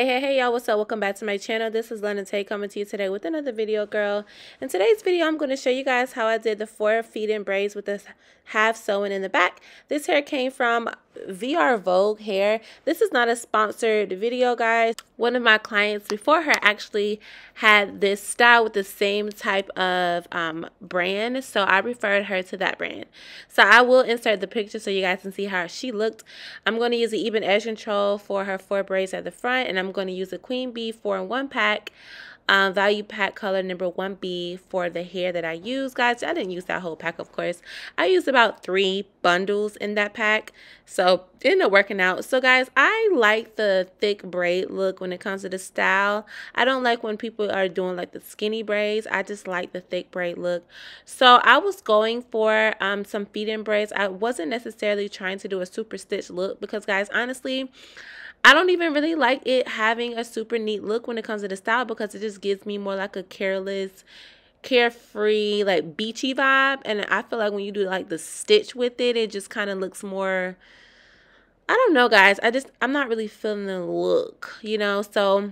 Hey y'all, what's up? Welcome back to my channel. This is London Tay coming to you today with another video, girl. In today's video, I'm going to show you guys how I did the 4 feed-in braids with this half sewing in the back. This hair came from VR Vogue Hair. This is not a sponsored video, guys. One of my clients before her actually had this style with the same type of brand, so I referred her to that brand. So I will insert the picture so you guys can see how she looked. I'm going to use the even edge control for her 4 braids at the front, and I'm going to use a Queen Bee 4-in-1 pack. Value pack color number 1B for the hair that I use, guys. I didn't use that whole pack, of course. I used about 3 bundles in that pack, so it ended up working out. So guys, I like the thick braid look when it comes to the style. I don't like when people are doing like the skinny braids. I just like the thick braid look. So I was going for some feed-in braids. I wasn't necessarily trying to do a super stitch look because, guys, honestly, I don't even really like it having a super neat look when it comes to the style because it just gives me more like a careless, carefree, like beachy vibe. And I feel like when you do like the stitch with it, it just kind of looks more, I don't know, guys. I'm not really feeling the look, you know? So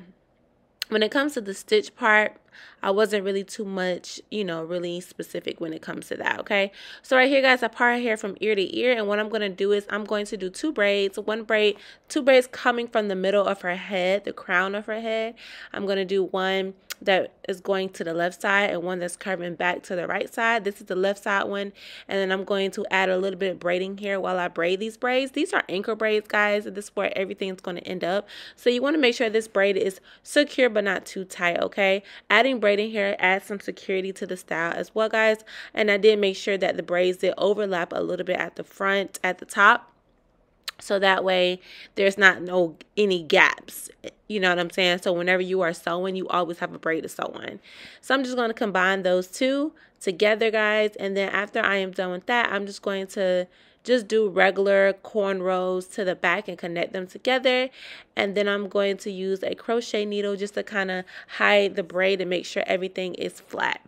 when it comes to the stitch part, I wasn't really too much, you know, really specific when it comes to that, okay? So right here, guys, I part her hair from ear to ear, and what I'm going to do is I'm going to do 2 braids. 2 braids coming from the middle of her head, the crown of her head. I'm going to do one that is going to the left side and one that's curving back to the right side. This is the left side one, and then I'm going to add a little bit of braiding here while I braid these braids. These are anchor braids, guys, and this is where everything's going to end up. So you want to make sure this braid is secure but not too tight, okay? Adding braiding here adds some security to the style as well, guys. And I did make sure that the braids did overlap a little bit at the front, at the top, so that way there's not any gaps, you know what I'm saying? So whenever you are sewing, you always have a braid to sew on. So I'm just going to combine those 2 together, guys, and then after I am done with that, I'm just going to just do regular cornrows to the back and connect them together. And then I'm going to use a crochet needle just to kind of hide the braid and make sure everything is flat.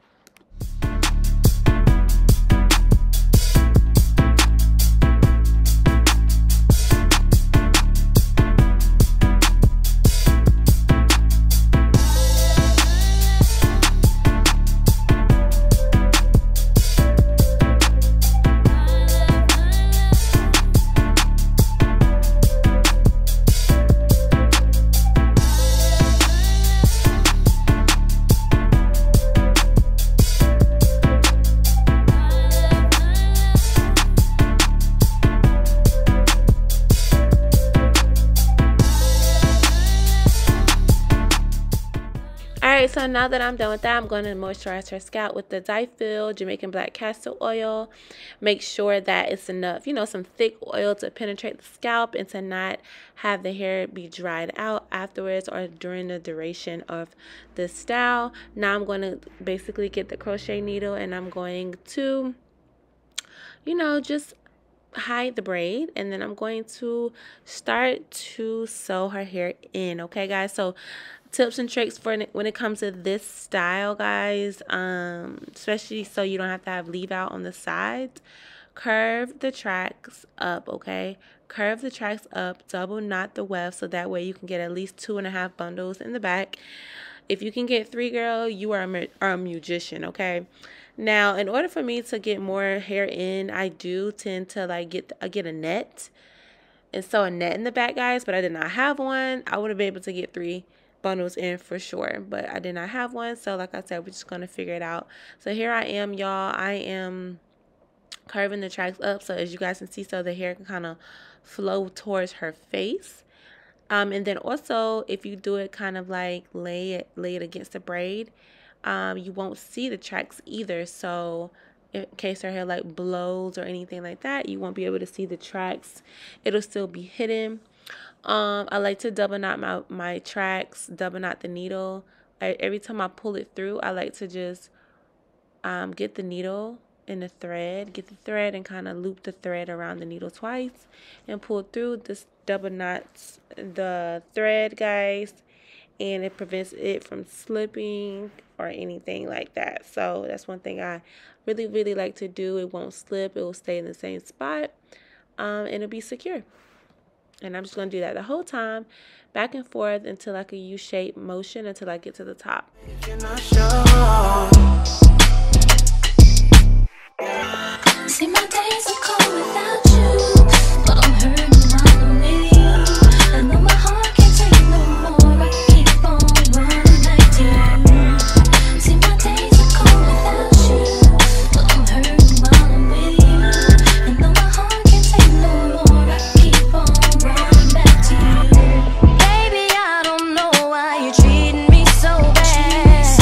Alright, so now that I'm done with that, I'm going to moisturize her scalp with the Zyfil Jamaican Black Castor Oil. Make sure that it's enough, you know, some thick oil to penetrate the scalp and to not have the hair be dried out afterwards or during the duration of the style. Now I'm going to basically get the crochet needle and I'm going to, you know, just hide the braid, and then I'm going to start to sew her hair in, okay, guys? So tips and tricks for when it comes to this style, guys, especially so you don't have to have leave out on the sides. Curve the tracks up, okay? Curve the tracks up, double knot the weft so that way you can get at least 2.5 bundles in the back. If you can get 3, girl, you are a magician, okay? Now, in order for me to get more hair in, I do tend to like get a net and sew a net in the back, guys, but I did not have one. I would have been able to get 3 bundles in for sure, but I did not have one. So like I said, we're just going to figure it out. So here I am, y'all. I am curving the tracks up so as you guys can see, so the hair can kind of flow towards her face. And then also, if you do it kind of like lay it against the braid, you won't see the tracks either. So in case her hair like blows or anything like that, you won't be able to see the tracks. It'll still be hidden. I like to double knot my tracks, double knot the needle. Every time I pull it through, I like to just get the needle in the thread, get the thread and kind of loop the thread around the needle twice and pull through. This double knots the thread, guys, and it prevents it from slipping or anything like that. So that's one thing I really like to do. It won't slip, it will stay in the same spot, and it'll be secure. And I'm just going to do that the whole time, back and forth until like a U-shaped motion until I get to the top. See, my days are cold without you, but I'm hurting while I'm with you. And though my heart can't take no more, I keep on running back to you. See, my days are cold without you, but I'm hurting while I'm with you. And though my heart can't take no more, I keep on running back to you. Baby, I don't know why you're treating me so bad.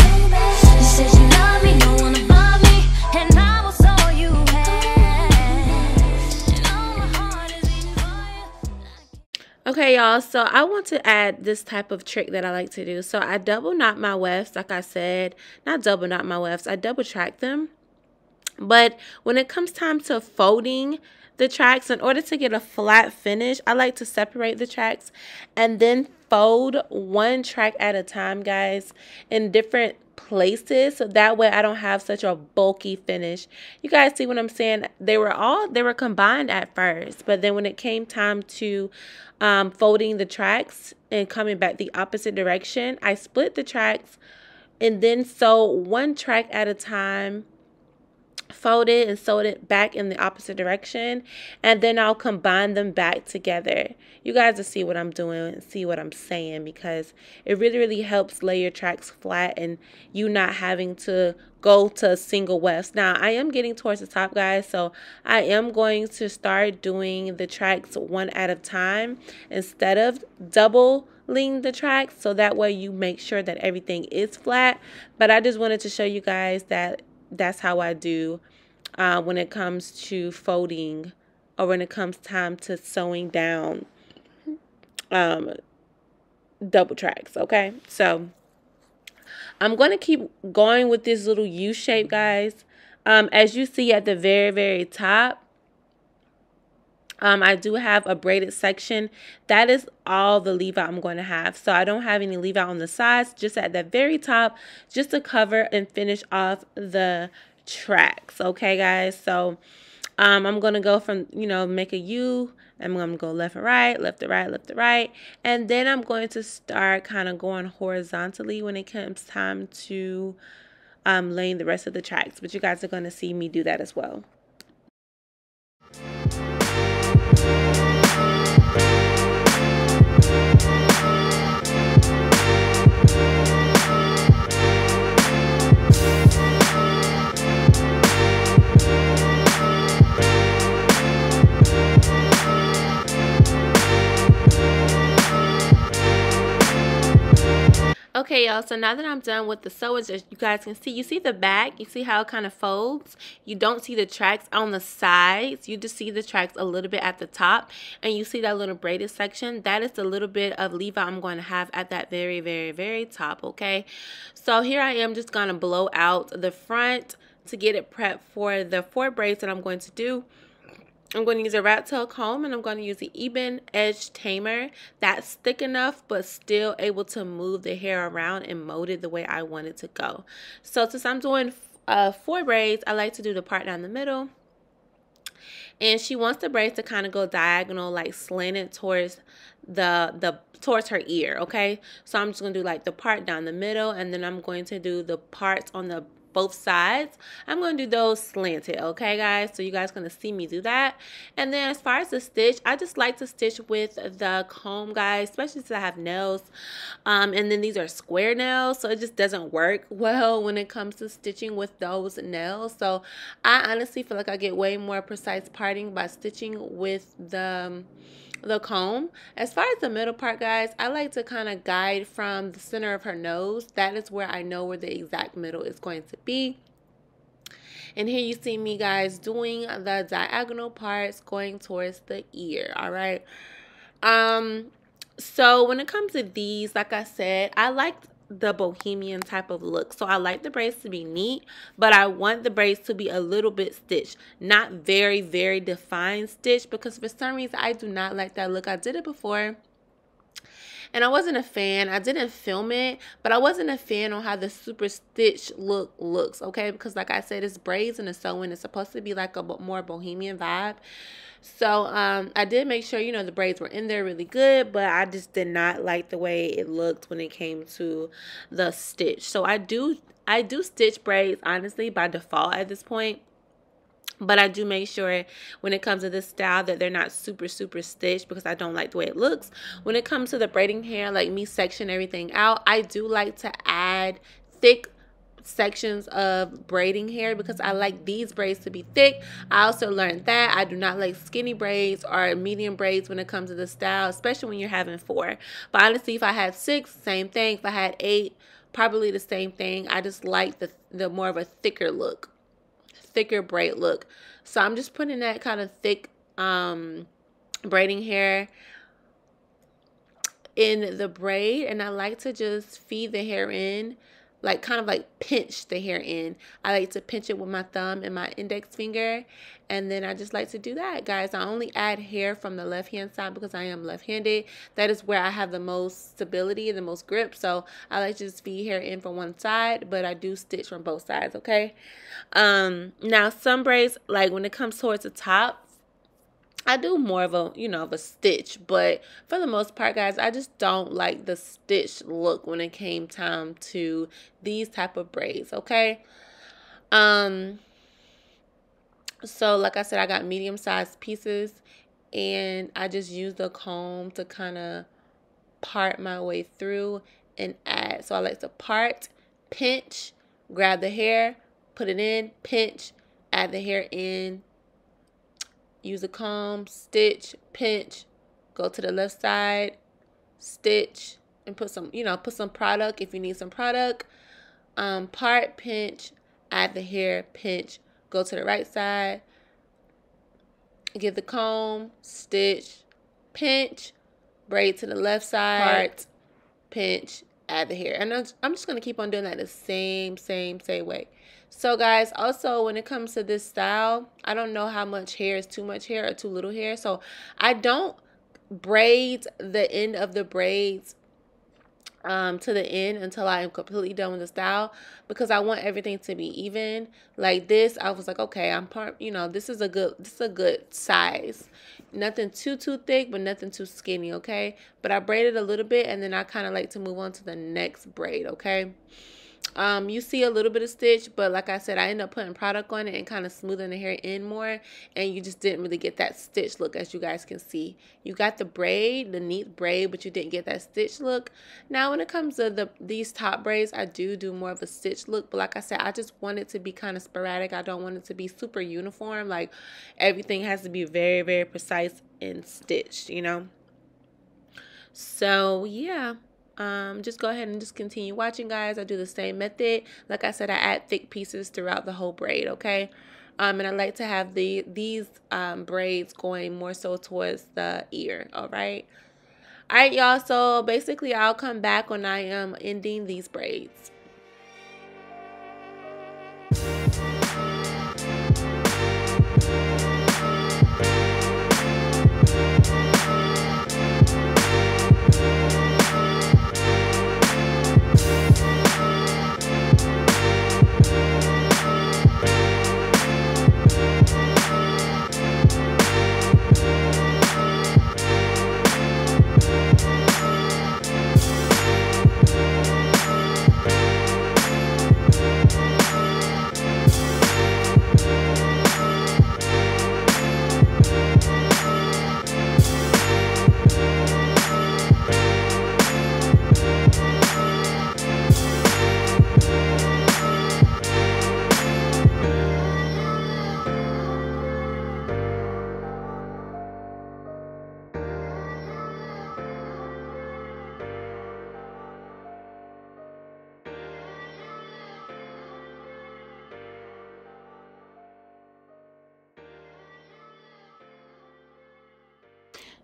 You said you love me, no one above me, and I was all you had. And all my heart is beating for you. Okay, y'all, so I want to add this type of trick that I like to do. So I double knot my wefts, like I said. Not double knot my wefts, I double track them. But when it comes time to folding the tracks, in order to get a flat finish, I like to separate the tracks and then fold one track at a time, guys, in different places, so that way I don't have such a bulky finish. You guys see what I'm saying? They were combined at first, but then when it came time to folding the tracks and coming back the opposite direction, I split the tracks and then sew one track at a time, fold it and sew it back in the opposite direction, and then I'll combine them back together. You guys will see what I'm doing and see what I'm saying, because it really helps lay your tracks flat and you not having to go to single wefts. Now I am getting towards the top, guys, so I am going to start doing the tracks one at a time instead of doubling the tracks, so that way you make sure that everything is flat. But I just wanted to show you guys that that's how I do when it comes to folding, or when it comes time to sewing down double tracks. Okay, so I'm going to keep going with this little U shape, guys. As you see at the very top, I do have a braided section. That is all the leave out I'm going to have. So I don't have any leave out on the sides, just at the very top, just to cover and finish off the tracks. Okay, guys. So I'm going to go from, make a U. I'm going to go left and right, left to right, left to right. And then I'm going to start kind of going horizontally when it comes time to laying the rest of the tracks. But you guys are going to see me do that as well. Okay, y'all, so now that I'm done with the sewing, as you guys can see, you see the back, you see how it kind of folds. You don't see the tracks on the sides, you just see the tracks a little bit at the top, and you see that little braided section. That is the little bit of leave out I'm going to have at that very top. Okay, so here I am just going to blow out the front to get it prepped for the 4 braids that I'm going to do. I'm going to use a rat tail comb, and I'm going to use the Ebin Edge Tamer. That's thick enough but still able to move the hair around and mold it the way I want it to go. So since I'm doing 4 braids, I like to do the part down the middle. And she wants the braids to kind of go diagonal, like slanted towards towards her ear. Okay, so I'm just going to do like the part down the middle, and then I'm going to do the parts on the both sides. I'm going to do those slanted. Okay, guys, so you guys going to see me do that. And then as far as the stitch, I just like to stitch with the comb, guys, especially since I have nails, and then these are square nails, so it just doesn't work well when it comes to stitching with those nails. So I honestly feel like I get way more precise parting by stitching with the comb. As far as the middle part, guys, I like to kind of guide from the center of her nose. That is where I know where the exact middle is going to be. And here you see me, guys, doing the diagonal parts going towards the ear. All right. So when it comes to these, like I said, I like the bohemian type of look. So I like the braids to be neat, but I want the braids to be a little bit stitched, not very defined stitch, because for some reason I do not like that look. I did it before And I wasn't a fan. I didn't film it, but I wasn't a fan on how the super stitch look looks, okay? Because like I said, it's braids and a sewing. It's supposed to be like a more bohemian vibe. So I did make sure, you know, the braids were in there really good, but I just did not like the way it looked when it came to the stitch. So I do stitch braids, honestly, by default at this point. But I do make sure when it comes to this style that they're not super stitched, because I don't like the way it looks. When it comes to the braiding hair, like me section everything out, I do like to add thick sections of braiding hair because I like these braids to be thick. I also learned that I do not like skinny braids or medium braids when it comes to the style, especially when you're having 4. But honestly, if I had 6, same thing. If I had 8, probably the same thing. I just like the more of a thicker look, thicker braid look. So I'm just putting that kind of thick braiding hair in the braid, and I like to just feed the hair in, like kind of like pinch the hair in. I like to pinch it with my thumb and my index finger, and then I just like to do that, guys. I only add hair from the left hand side because I am left-handed. That is where I have the most stability and the most grip, so I like to just feed hair in from one side, but I do stitch from both sides, okay? Now some braids, like when it comes towards the top, I do more of a, you know, of a stitch, but for the most part, guys, I just don't like the stitch look when it came time to these type of braids, okay? So like I said, I got medium-sized pieces, and I just use the comb to kind of part my way through and add. So I like to part, pinch, grab the hair, put it in, pinch, add the hair in, use a comb, stitch, pinch, go to the left side, stitch, and put some, you know, put some product if you need some product. Part, pinch, add the hair, pinch, go to the right side, give the comb, stitch, pinch, braid to the left side, part, pinch, add the hair. And I'm just going to keep on doing that the same way. So guys, also when it comes to this style, I don't know how much hair is too much hair or too little hair. So I don't braid the end of the braids to the end until I am completely done with the style, because I want everything to be even. Like this, I was like, okay, you know, this is a good size. Nothing too thick, but nothing too skinny, okay? But I braided a little bit, and then I kind of like to move on to the next braid, okay? You see a little bit of stitch, but like I said, I ended up putting product on it and kind of smoothing the hair in more, and you just didn't really get that stitch look. As you guys can see, you got the braid, the neat braid, but you didn't get that stitch look. Now when it comes to these top braids, I do more of a stitch look, but like I said, I just want it to be kind of sporadic. I don't want it to be super uniform. Like everything has to be very precise and stitched, you know? So yeah, just go ahead and just continue watching, guys. I do the same method. Like I said, I add thick pieces throughout the whole braid, okay? And I like to have these braids going more so towards the ear, all right? All right, y'all, so basically I'll come back when I am ending these braids.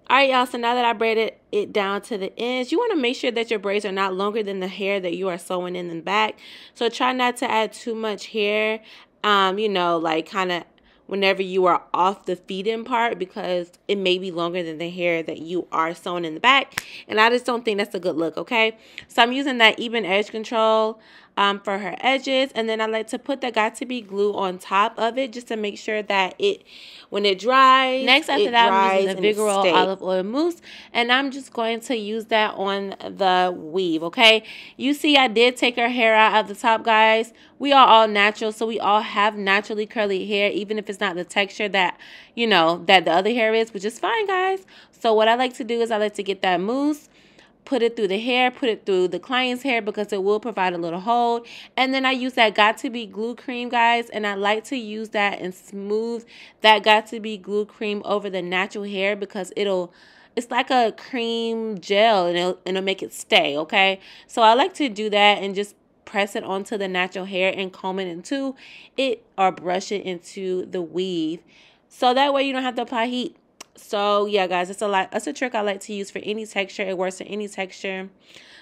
All right, y'all, so now that I braided it down to the ends, you want to make sure that your braids are not longer than the hair that you are sewing in the back. So try not to add too much hair, you know, like kind of whenever you are off the feed-in part, because it may be longer than the hair that you are sewing in the back, and I just don't think that's a good look, okay? So I'm using that even edge control for her edges, and then I like to put the Got2b glue on top of it just to make sure that when it dries, next after that I'm using the Vigoro olive oil mousse, and I'm just going to use that on the weave, okay? You see I did take her hair out of the top, guys. We are all natural, so we all have naturally curly hair, even if it's not the texture that, you know, that the other hair is, which is fine, guys. So what I like to do is I like to get that mousse, put it through the hair, put it through the client's hair, because it will provide a little hold. And then I use that Got2b glue cream, guys, and I like to use that and smooth that Got2b glue cream over the natural hair, because it's like a cream gel, and it'll make it stay, okay? So I like to do that and just press it onto the natural hair and comb it into it, or brush it into the weave, so that way you don't have to apply heat. So yeah, guys, it's a trick I like to use for any texture. It works for any texture.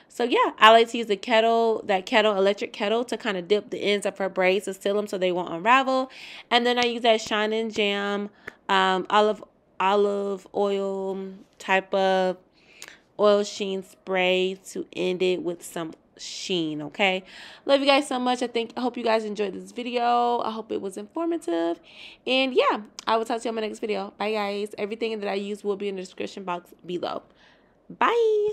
So yeah, I like to use that electric kettle, to kind of dip the ends of her braids to seal them so they won't unravel. And then I use that Shine and Jam olive oil type of oil sheen spray to end it with some sheen, okay? Love you guys so much. I hope you guys enjoyed this video. I hope it was informative, and yeah, I will talk to you on my next video. Bye, guys. Everything that I use will be in the description box below. Bye.